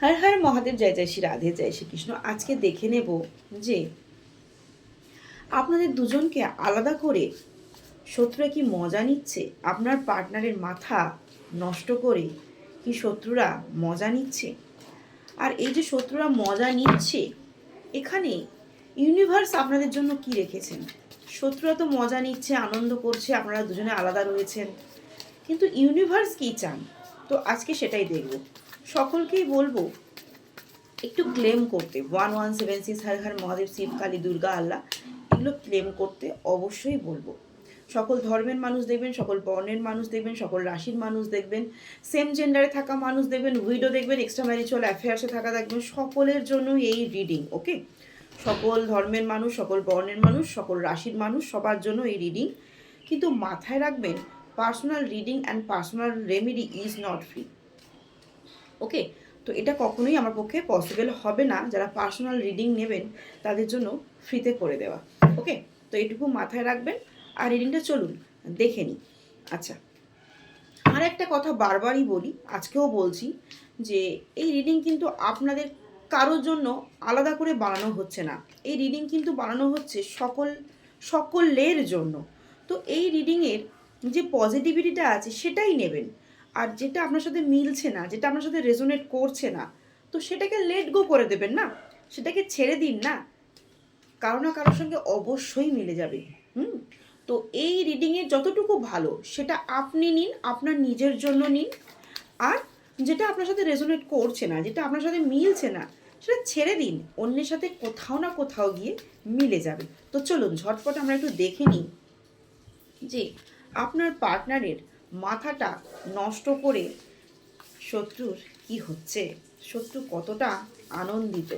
হর হর মহাদেব, জয় জয় শ্রী রাধে, জয় শ্রীকৃষ্ণ। আজকে দেখে নেব যে আপনাদের দুজনকে আলাদা করে শত্রুরা কি মজা নিচ্ছে, আপনার পার্টনারের মাথা নষ্ট করে কি শত্রুরা মজা নিচ্ছে। আর এই যে শত্রুরা মজা নিচ্ছে, এখানে ইউনিভার্স আপনাদের জন্য কি রেখেছেন। শত্রুরা তো মজা নিচ্ছে, আনন্দ করছে, আপনারা দুজনে আলাদা রয়েছেন, কিন্তু ইউনিভার্স কি চান, তো আজকে সেটাই দেখব। সকলকেই বলবো একটু ক্লেম করতে 1176 হর হর মহাদেব, শিব, কালী, দুর্গা, আল্লাহ, এগুলো ক্লেম করতে অবশ্যই বলবো। সকল ধর্মের মানুষ দেখবেন, সকল বর্ণের মানুষ দেখবেন, সকল রাশির মানুষ দেখবেন, সেম জেন্ডারে থাকা মানুষ দেখবেন, উইডো দেখবেন, এক্সট্রা ম্যারিচুয়াল অ্যাফেয়ার্সে থাকা দেখবেন, সকলের জন্য এই রিডিং। ওকে, সকল ধর্মের মানুষ, সকল বর্ণের মানুষ, সকল রাশির মানুষ, সবার জন্য এই রিডিং। কিন্তু মাথায় রাখবেন, personal reading and personal remedy is not free. Okay, তো এটা কখনোই আমার পক্ষে পসিবল হবে না যারা পার্সোনাল রিডিং নেবেন তাদের জন্য ফ্রিতে করে দেওয়া। ওকে, তো এটুকু মাথায় রাখবেন। আর রিডিংটা চলুন দেখে নিই। আচ্ছা, আর একটা কথা বারবারই বলি, আজকেও বলছি, যে এই রিডিং কিন্তু আপনাদের কারোর জন্য আলাদা করে বানানো হচ্ছে না। এই রিডিং কিন্তু বানানো হচ্ছে সকলের জন্য। তো এই রিডিংয়ের যে পজিটিভিটিটা আছে সেটাই নেবেন। আর যেটা আপনার সাথে মিলছে না, যেটা আপনার সাথে রেজোনেট করছে না, তো সেটাকে লেট গো করে দেবেন না, সেটাকে ছেড়ে দিন না। কারো না কারোর সঙ্গে অবশ্যই মিলে যাবে। তো এই রিডিংয়ে যতটুকু ভালো সেটা আপনি নিন, আপনার নিজের জন্য নিন। আর যেটা আপনার সাথে রেজোনেট করছে না, যেটা আপনার সাথে মিলছে না, সেটা ছেড়ে দিন, অন্যের সাথে কোথাও না কোথাও গিয়ে মিলে যাবে। তো চলুন ঝটপট আমরা একটু দেখে নিই যে আপনার পার্টনারের মাথাটা নষ্ট করে শত্রুর কি হচ্ছে, শত্রু কতটা আনন্দিত,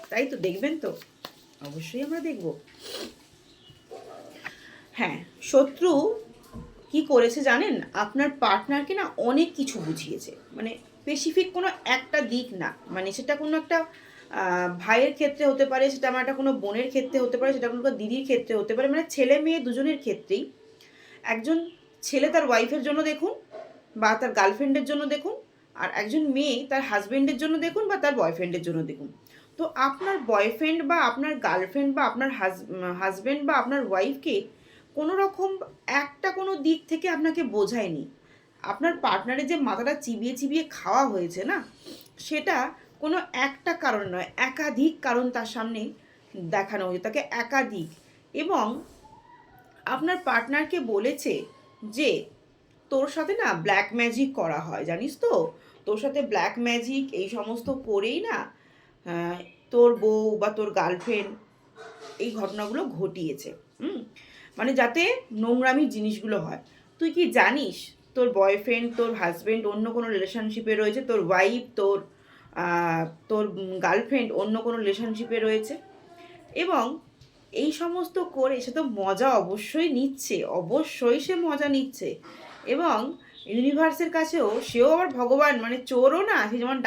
তাই তো দেখবেন তো, অবশ্যই আমরা দেখব। হ্যাঁ, শত্রু কি করেছে জানেন, আপনার পার্টনারকে না অনেক কিছু বুঝিয়েছে, মানে স্পেসিফিক কোনো একটা দিক না, মানে সেটা কোনো একটা ভাইয়ের ক্ষেত্রে হতে পারে, সেটা আমার একটা কোনো বোনের ক্ষেত্রে হতে পারে, সেটা কোনো দিদির ক্ষেত্রে হতে পারে, মানে ছেলে মেয়ে দুজনের ক্ষেত্রেই। একজন ছেলে তার ওয়াইফের জন্য দেখুন, বা তার গার্লফ্রেন্ডের জন্য দেখুন, আর একজন মেয়ে তার হাজব্যান্ডের জন্য দেখুন বা তার বয়ফ্রেন্ডের জন্য দেখুন। তো আপনার বয়ফ্রেন্ড বা আপনার গার্লফ্রেন্ড বা আপনার হাজব্যান্ড বা আপনার ওয়াইফকে কোনো রকম একটা কোনো দিক থেকে আপনাকে বোঝায়নি। আপনার পার্টনারের যে মাথাটা চিবিয়ে চিবিয়ে খাওয়া হয়েছে না, সেটা কোনো একটা কারণ নয়, একাধিক কারণ তার সামনে দেখানো হয়েছে তাকে, একাধিক। এবং আপনার পার্টনারকে বলেছে যে তোর সাথে না ব্ল্যাক ম্যাজিক করা হয়, জানিস তো, তোর সাথে ব্ল্যাক ম্যাজিক এই সমস্ত করেই না তোর বউ বা তোর গার্লফ্রেন্ড এই ঘটনাগুলো ঘটিয়েছে। মানে যাতে নোংরামি জিনিসগুলো হয়। তুই কি জানিস তোর বয়ফ্রেন্ড, তোর হাজব্যান্ড অন্য কোনো রিলেশনশিপে রয়েছে, তোর ওয়াইফ, তোর গার্লফ্রেন্ড অন্য কোনো রিলেশনশিপে রয়েছে, এবং এই সমস্ত করে সে তো মজা অবশ্যই নিচ্ছে, অবশ্যই সে মজা নিচ্ছে। এবং ইউনিভার্সের কাছেও সেও আবার ভগবান, মানে চোরও না, সে যেমন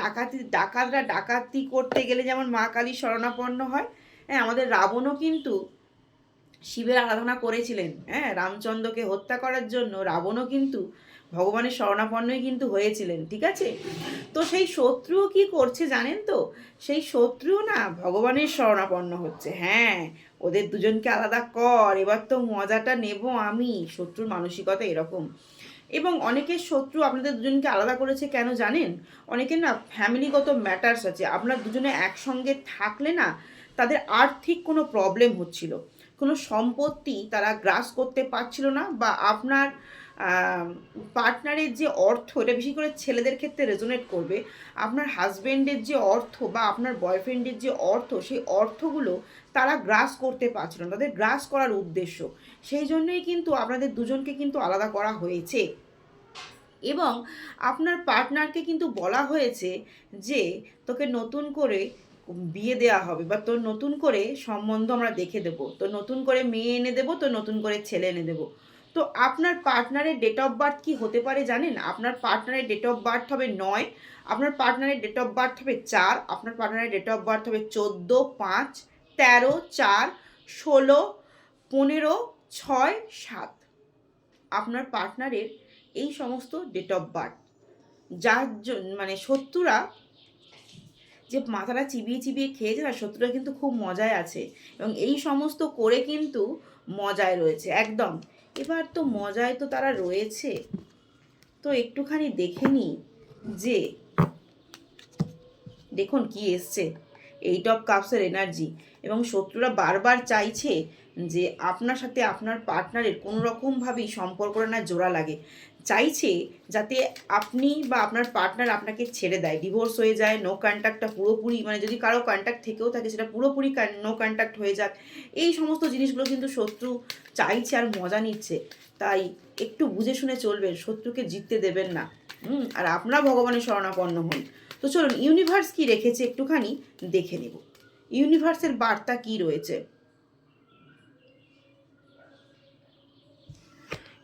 ডাকাতরা ডাকাতি করতে গেলে যেমন মা কালীর শরণাপন্ন হয়, হ্যাঁ, আমাদের রাবণও কিন্তু শিবের আরাধনা করেছিলেন। হ্যাঁ, রামচন্দ্রকে হত্যা করার জন্য রাবণও কিন্তু ভগবানের শরণাপন্নই কিন্তু হয়েছিলেন, ঠিক আছে। তো সেই শত্রুও কি করছে জানেন তো, সেই শত্রুও না ভগবানের শরণাপন্ন হচ্ছে। হ্যাঁ, ওদের দুজনকে আলাদা কর, এবার তো মজাটা নেব আমি। শত্রুর মানসিকতা এরকম। এবং অনেকের শত্রু আপনাদের দুজনকে আলাদা করেছে কেন জানেন, অনেকের না ফ্যামিলিগত ম্যাটার্স আছে। আপনার দুজনে একসঙ্গে থাকলে না তাদের আর্থিক কোনো প্রবলেম হচ্ছিল, কোনো সম্পত্তি তারা গ্রাস করতে পারছিল না, বা আপনার পার্টনারের যে অর্থ, এটা বেশি করে ছেলেদের ক্ষেত্রে রেজোনেট করবে, আপনার হাজব্যান্ডের যে অর্থ বা আপনার বয়ফ্রেন্ডের যে অর্থ, সেই অর্থগুলো তারা গ্রাস করতে পারছিল না, তাদের গ্রাস করার উদ্দেশ্য। সেই জন্যই কিন্তু আপনাদের দুজনকে কিন্তু আলাদা করা হয়েছে। এবং আপনার পার্টনারকে কিন্তু বলা হয়েছে যে তোকে নতুন করে বিয়ে দেওয়া হবে, বা তোর নতুন করে সম্বন্ধ আমরা দেখে দেবো, তোর নতুন করে মেয়ে এনে দেবো, তোর নতুন করে ছেলে এনে দেবো। তো আপনার পার্টনারের ডেট অফ বার্থ কী হতে পারে জানেন, আপনার পার্টনারের ডেট অফ বার্থ হবে 9, আপনার পার্টনারের ডেট অফ বার্থ হবে 4, আপনার পার্টনারের ডেট অফ বার্থ হবে 14, 5, 13, 4, 16, 15, 6, 7। আপনার পার্টনারের এই সমস্ত ডেট অফ বার্থ, যার জন্য মানে শত্রুরা যে মাথাটা চিবিয়ে চিবিয়ে খেয়েছে না, শত্রুরা কিন্তু খুব মজায় আছে এবং এই সমস্ত করে কিন্তু মজায় রয়েছে একদম। এবার তো মজায় তো তারা রয়েছে, তো একটুখানি দেখে নিই যে দেখুন কি এসছে, 8 of Cups এনার্জি। এবং শত্রুরা বারবার চাইছে যে আপনার সাথে আপনার পার্টনারের কোনো রকমভাবেই সম্পর্কটা না জোড়া লাগে, চাইছে যাতে আপনি বা আপনার পার্টনার আপনাকে ছেড়ে দেয়, ডিভোর্স হয়ে যায়, নো কন্ট্যাক্টটা পুরোপুরি, মানে যদি কারো কন্ট্যাক্ট থেকেও থাকে সেটা পুরোপুরি নো কন্ট্যাক্ট হয়ে যাক। এই সমস্ত জিনিসগুলো কিন্তু শত্রু চাইছে আর মজা নিচ্ছে। তাই একটু বুঝে শুনে চলবেন, শত্রুকে জিততে দেবেন না। আর আপনারা ভগবানের শরণাপন্ন হন। তো চলুন ইউনিভার্স কি রেখেছে একটুখানি দেখে নেব, ইউনিভার্সের বার্তা কি রয়েছে।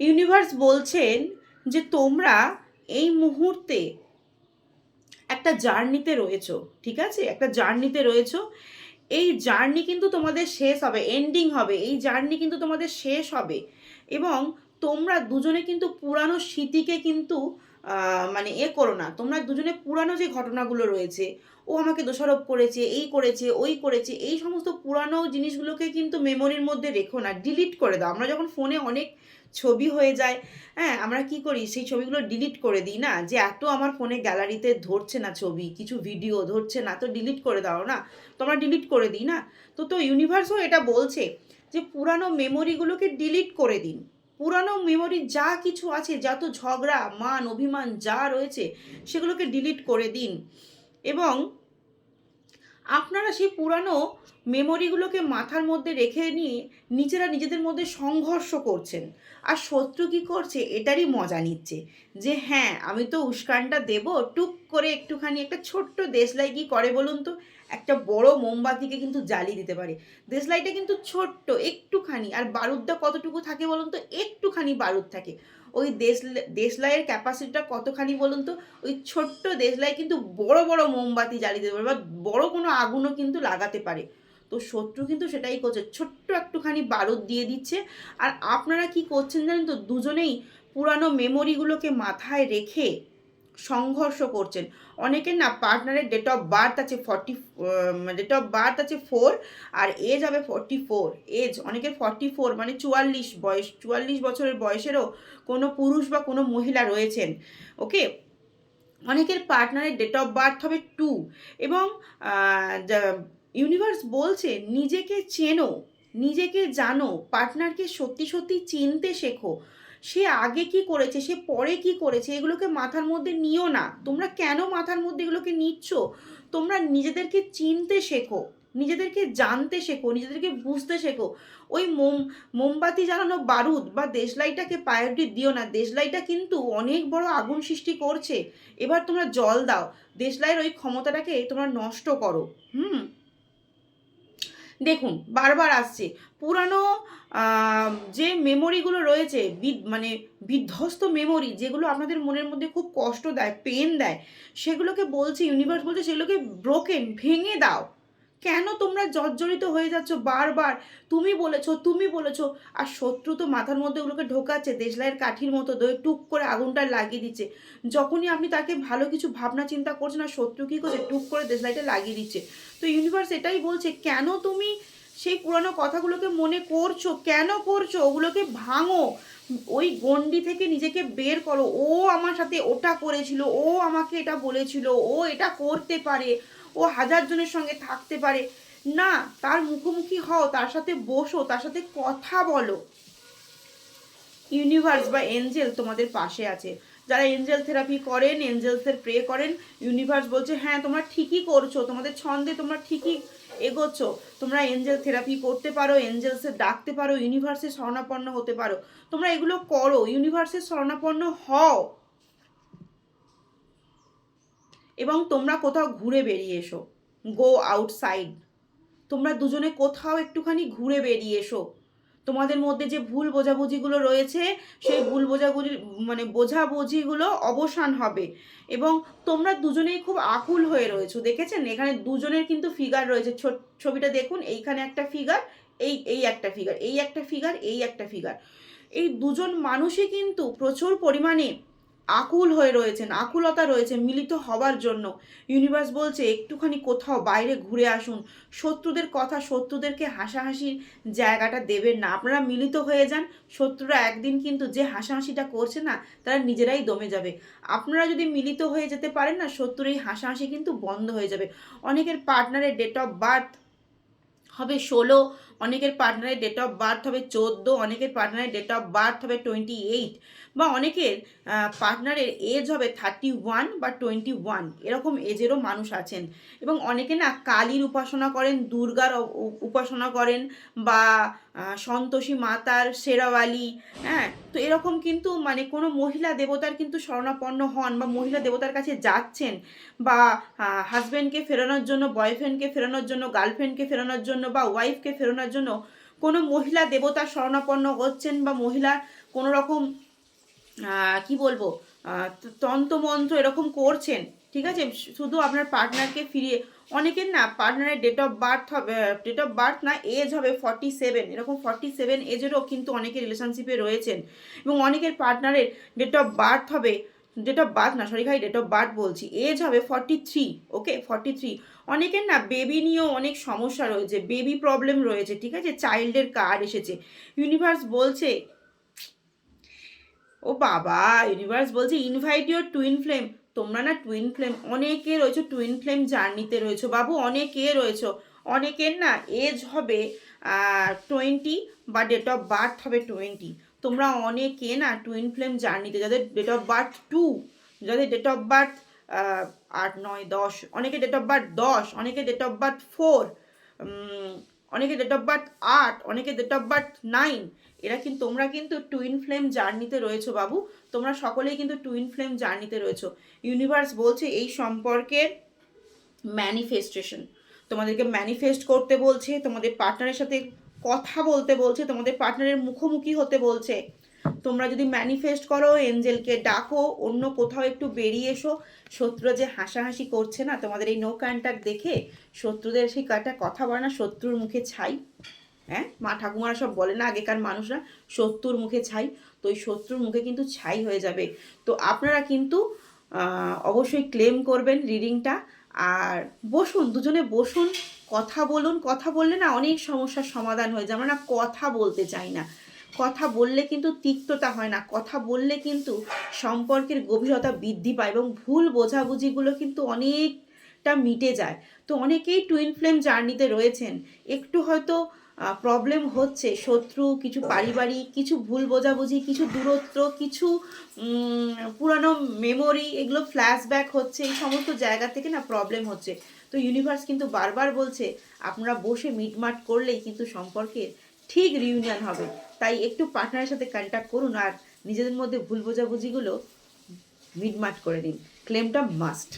ইউনিভার্স বলছেন যে তোমরা এই মুহূর্তে একটা জার্নিতে রয়েছো, ঠিক আছে, একটা জার্নিতে রয়েছো। এই জার্নি কিন্তু তোমাদের শেষ হবে, এন্ডিং হবে, এই জার্নি কিন্তু তোমাদের শেষ হবে। এবং তোমরা দুজনে কিন্তু পুরানো স্মৃতিকে কিন্তু মানে করো না, তোমরা দুজনে পুরানো যে ঘটনাগুলো রয়েছে, ও আমাকে দোষারোপ করেছে, এই করেছে, ওই করেছে, এই সমস্ত পুরানো জিনিসগুলোকে কিন্তু মেমোরির মধ্যে রেখো না, ডিলিট করে দাও। আমরা যখন ফোনে অনেক ছবি হয়ে যায়, হ্যাঁ, আমরা কি করি, সেই ছবিগুলো ডিলিট করে দিই না, যে এত আমার ফোনে গ্যালারিতে ধরছে না ছবি, কিছু ভিডিও ধরছে না, তো ডিলিট করে দাও না, তো আমরা ডিলিট করে দিই না। তো ইউনিভার্সও এটা বলছে যে পুরানো মেমোরিগুলোকে ডিলিট করে দিন, পুরানো মেমোরি যা কিছু আছে, যত ঝগড়া মান অভিমান যা রয়েছে সেগুলোকে ডিলিট করে দিন। এবং আপনারা সেই পুরানো মেমোরিগুলোকে মাথার মধ্যে রেখে নিয়ে নিজেরা নিজেদের মধ্যে সংঘর্ষ করছেন, আর শত্রু কী করছে এটারই মজা নিচ্ছে, যে হ্যাঁ আমি তো উস্কানটা দেবো, টুক করে একটুখানি একটা ছোট্ট দেশলাই কী করে বলুন তো, একটা বড় মোমবাতিকে কিন্তু জ্বালিয়ে দিতে পারে। দেশলাইটা কিন্তু ছোট্ট একটুখানি, আর বারুদটা কতটুকু থাকে বলুন তো, একটুখানি বারুদ থাকে। ওই দেশলাইয়ের ক্যাপাসিটিটা কতখানি বলুন তো, ওই ছোট্ট দেশলাই কিন্তু বড় বড় মোমবাতি জ্বালিয়ে দিতে পারে, বা বড় কোনো আগুনও কিন্তু লাগাতে পারে। তো শত্রু কিন্তু সেটাই করছে, ছোট্ট একটুখানি বারুদ দিয়ে দিচ্ছে। আর আপনারা কি করছেন জানেন তো, দুজনেই পুরানো মেমোরিগুলোকে মাথায় রেখে সংঘর্ষ করছেন। অনেকের না পার্টনারের ডেট অফ বার্থ আছে 4 আর এজ হবে 44, এজ অনেকের 44 মানে 44 বয়স, 44 বছরের বয়সেরও কোনো পুরুষ বা কোনো মহিলা রয়েছেন। ওকে, অনেকের পার্টনারের ডেট অফ বার্থ হবে 2। এবং ইউনিভার্স বলছে নিজেকে চেনো, নিজেকে জানো, পার্টনারকে সত্যি সত্যি চিনতে শেখো। সে আগে কি করেছে, সে পরে কি করেছে, এগুলোকে মাথার মধ্যে নিও না। তোমরা কেন মাথার মধ্যে এগুলোকে নিচ্ছ? তোমরা নিজেদেরকে চিনতে শেখো, নিজেদেরকে জানতে শেখো, নিজেদেরকে বুঝতে শেখো। ওই মোমবাতি জ্বালানো বারুদ বা দেশলাইটাকে প্রায়োরিটি দিও না, দেশলাইটা কিন্তু অনেক বড় আগুন সৃষ্টি করছে। এবার তোমরা জল দাও, দেশলাইয়ের ওই ক্ষমতাটাকে তোমরা নষ্ট করো। দেখুন বারবার আসছে পুরানো যে মেমোরিগুলো রয়েছে, মানে বিধ্বস্ত মেমোরি, যেগুলো আপনাদের মনের মধ্যে খুব কষ্ট দেয়, পেন দেয়, সেগুলোকে বলছে ইউনিভার্স বলছে সেগুলোকে ব্রোকেন, ভেঙে দাও। কেন তোমরা জর্জরিত হয়ে যাচ্ছ বারবার, তুমি বলেছো, আর শত্রু তো মাথার মধ্যে ওগুলোকে ঢোকাচ্ছে দেশলাইয়ের কাঠির মতো, টুক করে আগুনটা লাগিয়ে দিচ্ছে। যখনই আপনি তাকে ভালো কিছু ভাবনা চিন্তা করছেন, না শত্রু কী করছে, টুক করে দেশলাইটা লাগিয়ে দিচ্ছে। তো ইউনিভার্স এটাই বলছে, কেন তুমি সেই পুরানো কথাগুলোকে মনে করছো, কেন করছো, ওগুলোকে ভাঙো, ওই গণ্ডি থেকে নিজেকে বের করো। ও আমার সাথে ওটা করেছিল, ও আমাকে এটা বলেছিল, ও এটা করতে পারে, ও 1000 জনের সঙ্গে থাকতে পারে না, তার মুখোমুখি হও, তার সাথে বসো, তার সাথে কথা বলো। ইউনিভার্স বা এঞ্জেল তোমাদের পাশে আছে। যারা এঞ্জেল থেরাপি করেন, এঞ্জেলসের প্রে করেন, ইউনিভার্স বলছে হ্যাঁ তোমরা ঠিকই করছো, তোমাদের ছন্দে তোমরা ঠিকই এগোচ্ছ। তোমরা এঞ্জেল থেরাপি করতে পারো, এঞ্জেলসের ডাকতে পারো, ইউনিভার্সের শরণাপন্ন হতে পারো। তোমরা এগুলো করো, ইউনিভার্সের শরণাপন্ন হও। এবং তোমরা কোথাও ঘুরে বেরিয়ে এসো, গো আউটসাইড। তোমরা দুজনে কোথাও একটুখানি ঘুরে বেরিয়ে এসো। তোমাদের মধ্যে যে ভুল বোঝাবুঝিগুলো রয়েছে, সেই ভুল বোঝাবুঝিগুলো অবসান হবে। এবং তোমরা দুজনেই খুব আকুল হয়ে রয়েছো, দেখেছেন এখানে দুজনের কিন্তু ফিগার রয়েছে, ছবিটা দেখুন, এইখানে একটা ফিগার, এই একটা ফিগার, এই একটা ফিগার, এই একটা ফিগার। এই দুজন মানুষই কিন্তু প্রচুর পরিমাণে আকুল হয়ে রয়েছেন, আকুলতা রয়েছে মিলিত হওয়ার জন্য। ইউনিভার্স বলছে একটুখানি কোথাও বাইরে ঘুরে আসুন, শত্রুদের কথা, শত্রুদেরকে হাসাহাসির জায়গাটা দেবেন না, আপনারা মিলিত হয়ে যান। শত্রুরা একদিন কিন্তু যে হাসাহাসিটা করছে না, তারা নিজেরাই দমে যাবে। আপনারা যদি মিলিত হয়ে যেতে পারেন না, শত্রুর এই হাসাহাসি কিন্তু বন্ধ হয়ে যাবে। অনেকের পার্টনারের ডেট অফ বার্থ হবে 16, অনেকের পার্টনারের ডেট অফ বার্থ হবে 14, অনেকের পার্টনারের ডেট অফ বার্থ হবে 28, বা অনেকের পার্টনারের এজ হবে 31 বা 21, এরকম এজেরও মানুষ আছেন। এবং অনেকে না কালীর উপাসনা করেন, দুর্গার উপাসনা করেন, বা সন্তোষী মাতার, শেরাওয়ালি, হ্যাঁ। তো এরকম কিন্তু মানে কোনো মহিলা দেবতার কিন্তু শরণাপন্ন হন, বা মহিলা দেবতার কাছে যাচ্ছেন, বা হাজব্যান্ডকে ফেরানোর জন্য, বয়ফ্রেন্ডকে ফেরানোর জন্য, গার্লফ্রেন্ডকে ফেরানোর জন্য, বা ওয়াইফকে ফেরানোর জন্য কোনো মহিলা দেবতার শরণাপন্ন হচ্ছেন, বা মহিলা কোনো রকম কি বলবো তন্ত্রমন্ত্র এরকম করছেন, ঠিক আছে, শুধু আপনার পার্টনারকে ফিরিয়ে। অনেকের না পার্টনারের ডেট অফ বার্থ হবে, ডেট অফ বার্থ না, এজ হবে 47, এরকম 47 এজেরও কিন্তু অনেকে রিলেশনশিপে রয়েছেন। এবং অনেকের পার্টনারের ডেট অফ বার্থ হবে, ডেট অফ বার্থ না, সরি ভাই, ডেট অফ বার্থ বলছি, এজ হবে 43, ওকে 43। অনেকের না বেবি নিয়েও অনেক সমস্যা রয়েছে, বেবি প্রবলেম রয়েছে, ঠিক আছে, চাইল্ডের কার্ড এসেছে। ইউনিভার্স বলছে, ও বাবা, ইউনিভার্স বলছে ইনভাইট ইউর টুইন ফ্লেম। তোমরা না টুইন ফ্লেম, অনেকে রয়েছে টুইন ফ্লেম জার্নিতে রয়েছে বাবু, অনেকে রয়েছে। অনেকের না এজ হবে 20, বা ডেট অফ বার্থ হবে 20। তোমরা অনেকে না টুইন ফ্লেম জার্নিতে, যাদের ডেট অফ বার্থ 2, যাদের ডেট অফ বার্থ 8, 9, 10, অনেকে ডেট অফ বার্থ 10, অনেকে ডেট অফ বার্থ 4, অনেকে ডেট অফ বার্থ 8, অনেকে ডেট অফ বার্থ 9, এরা কিন্তু, তোমরা কিন্তু টুইন ফ্লেম জার্নিতে রয়েছো বাবু, তোমরা সকলেই কিন্তু টুইন ফ্লেম জার্নিতে রয়েছো। ইউনিভার্স বলছে এই সম্পর্কের ম্যানিফেস্টেশন, তোমাদেরকে ম্যানিফেস্ট করতে বলছে, তোমাদের পার্টনারের সাথে কথা বলতে বলছে, তোমাদের পার্টনারের মুখোমুখি হতে বলছে। তোমরা যদি ম্যানিফেস্ট করো, এঞ্জেলকে ডাকো, অন্য কোথাও একটু বেরিয়ে এসো। শত্রু যে হাসাহাসি করছে না তোমাদের এই নো কন্ট্যাক্ট দেখে, শত্রুদের সেই কাটা কথা বলে না, শত্রুর মুখে ছাই, হ্যাঁ, মা ঠাকুমারা সব বলে না আগেকার মানুষরা, শত্রুর মুখে ছাই, তো ওই শত্রুর মুখে কিন্তু ছাই হয়ে যাবে। তো আপনারা কিন্তু অবশ্যই ক্লেম করবেন রিডিংটা, আর বসুন, দুজনে বসুন, কথা বলুন। কথা বললে না অনেক সমস্যার সমাধান হয়ে যায়। আমরা না কথা বলতে চাই না, কথা বললে কিন্তু তিক্ততা হয় না, কথা বললে কিন্তু সম্পর্কের গভীরতা বৃদ্ধি পায়, এবং ভুল বোঝাবুঝিগুলো কিন্তু অনেকটা মিটে যায়। তো অনেকেই টুইন ফ্লেম জার্নিতে রয়েছেন, একটু হয়তো প্রবলেম হচ্ছে, শত্রু, কিছু পারিবারিক, কিছু ভুল বোঝাবুঝি, কিছু দূরত্ব, কিছু পুরানো মেমোরি, এগুলো ফ্ল্যাশব্যাক হচ্ছে, এই সমস্ত জায়গা থেকে না প্রবলেম হচ্ছে। তো ইউনিভার্স কিন্তু বারবার বলছে আপনারা বসে মিটমাট করলেই কিন্তু সম্পর্কের ঠিক রিউনিয়ন হবে। তাই একটু পার্টনারের সাথে কন্ট্যাক্ট করুন, আর নিজেদের মধ্যে ভুল বোঝাবুঝিগুলো মিটমাট করে দিন। ক্লেমটা মাস্ট।